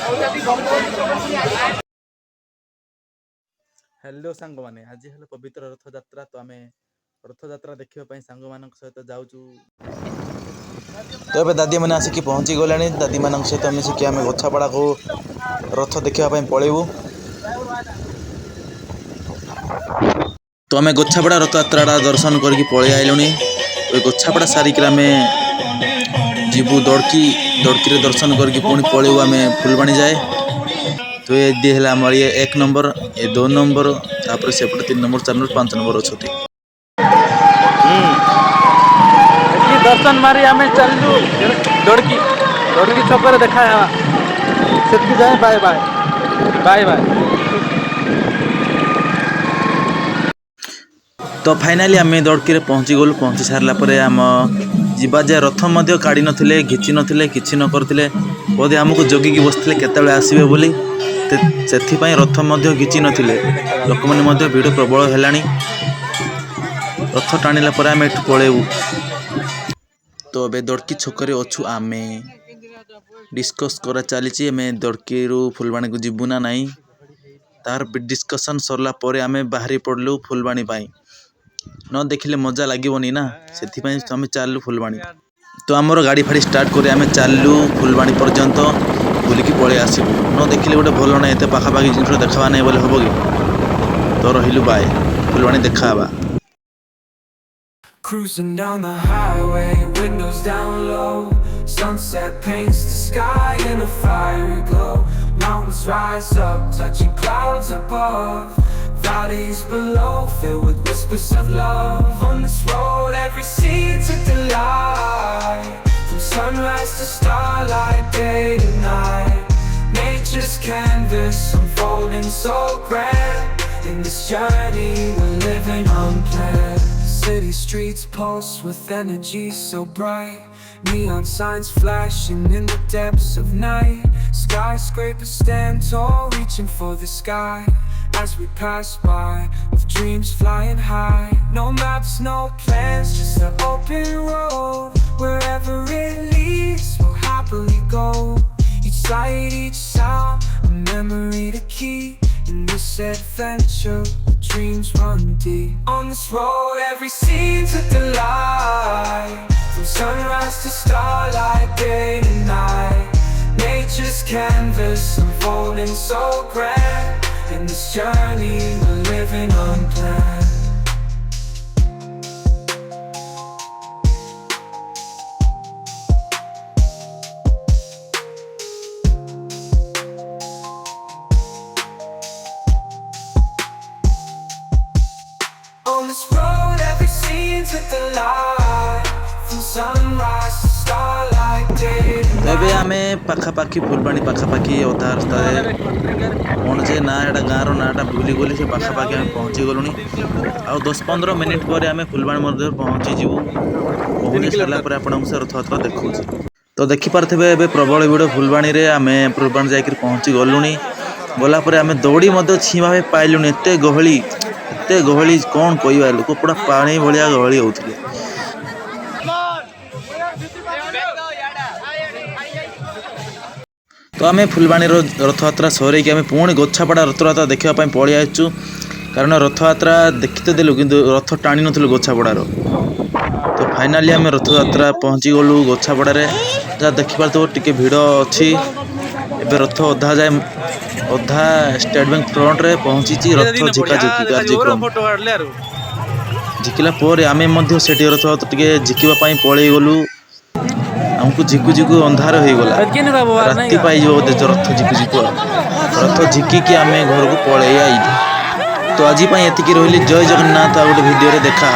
Hello सांग माने आज हेले पवित्र रथ यात्रा तो आमे रथ यात्रा देखिबा पई सांग मानक सहित जाउचू। तो ए दादी मैंने आसिक पहुँची गलानी दादी मान सहित मिसिक आम गछापड़ा को रथ देखापी पलैबू। तो आम गछापड़ा रथ यात्रा दर्शन करके पलि आइलुनी। गछापड़ा सारिक आम जीवु दड़की दड़की दर्शन करके पुणी पलैबू आम फुलबाणी जाए। तो ये दी है आम ये 1 नंबर ये 2 नंबर तापर सेपटे 3 नंबर 4 नंबर 5 नंबर अच्छे दर्शन मारी आम चलू दड़की दड़की छक देखा से जाए बाय बाय बाय बाय। तो फाइनाली आम दड़की पहुँची गलु। पहुँची सारापर आम जीवा जे रथ काढ़ी नथिले घिची नथिले किछि न करथिले बोधे आमको जगिकी बसथिले केतेबेले आसीबे बोली से रथ घिची नथिले। लोक मैंने भिड़ प्रबल है रथ टाणिला पर आम एठू पलैबू। तो ए दड़की छकरे अच्छु आम डिस्कस करा चली आम दड़की फुलबाणी को जीवु ना नाई तार डिस्कसन सरला पर आम बाहरी पड़लु फुलबाणी पाई न देखिले मजा लगनी ना से आम चलू फुलबाणी। तो आमर गाड़ी फाड़ी स्टार्ट कर आम चलू फुलबाणी पर्यंत बुलिकी पलि आसबू न देखिले गोटे भल ना एत पाखापाखि जिन देखा ना बोले हम कि तो रही बाय फुलबाणी देखा। Cruising down the highway, windows down low. Sunset paints the sky in a fiery glow. Mountains rise up, touching clouds above. Valleys below, filled with whispers of love. On this road, every scene's a delight. From sunrise to starlight, day to night. Nature's canvas unfolding so grand. In this journey, we're living unplanned. City streets pulse with energy so bright. Neon signs flashing in the depths of night. Skyscrapers stand tall, reaching for the sky. As we pass by, with dreams flying high. No maps, no plans, just an open road. Wherever it leads, we'll happily go. Each sight, each sound, a memory to keep. In this adventure, dreams run deep. On this road, every scene's a delight. From sunrise to starlight, day to night. Nature's canvas unfolding so grand. In this journey, we're living unplanned. On this road, every scene's a delight. From sunrise to starlight, day to night. तबे आमे पाखापाखी फुलबाणी पाखापाखी अधा रास्ता कौन जे ना एटा गाँव नाटा भूली गली से पाखापाखी आम पहुँची गलुनी। आ 10-15 मिनिट पर आम फुलबाणी मध्य पहुँची जीवु। पहुँची सारापर आपको से रथयात्रा देखा। तो देखिपारे ए प्रबल भिड़ फुलबाणी रे आम फुलबाणी जाकर पहुँची गलुनी। गलापर आम दौड़ी छीमा पाइलुनी एते गहली कौन कह लोक पूरा पानी भाया गहली होते। तो आम फुलबाणी रथयात्रा सर आम पुणी गछापड़ा रथयात्रा देखापी पलि आसचु। कारण रथयात्रा देखी तो देलु कि रथ टाणी नु गछापड़ार। तो फाइनाली आम रथयात्रा पहुँची गलु गछापड़े जहाँ देखिपार टिके भिड़ अच्छी। एबे रथ अधा जाए अधा स्टेट बैंक फ्रंट रे पहुँची रथ झिकाझिकी कार्यक्रम झिकिला पर आम से रथ टे झिकवाई पलि गलु। हमको झिकु झिकु अंधार हो गला राति पाई बोधे रथ झिकु झिकु रथ झिकी आम घर को पलि आई। तो आज ये रही जय जगन्नाथ आ गोटे वीडियो देखा।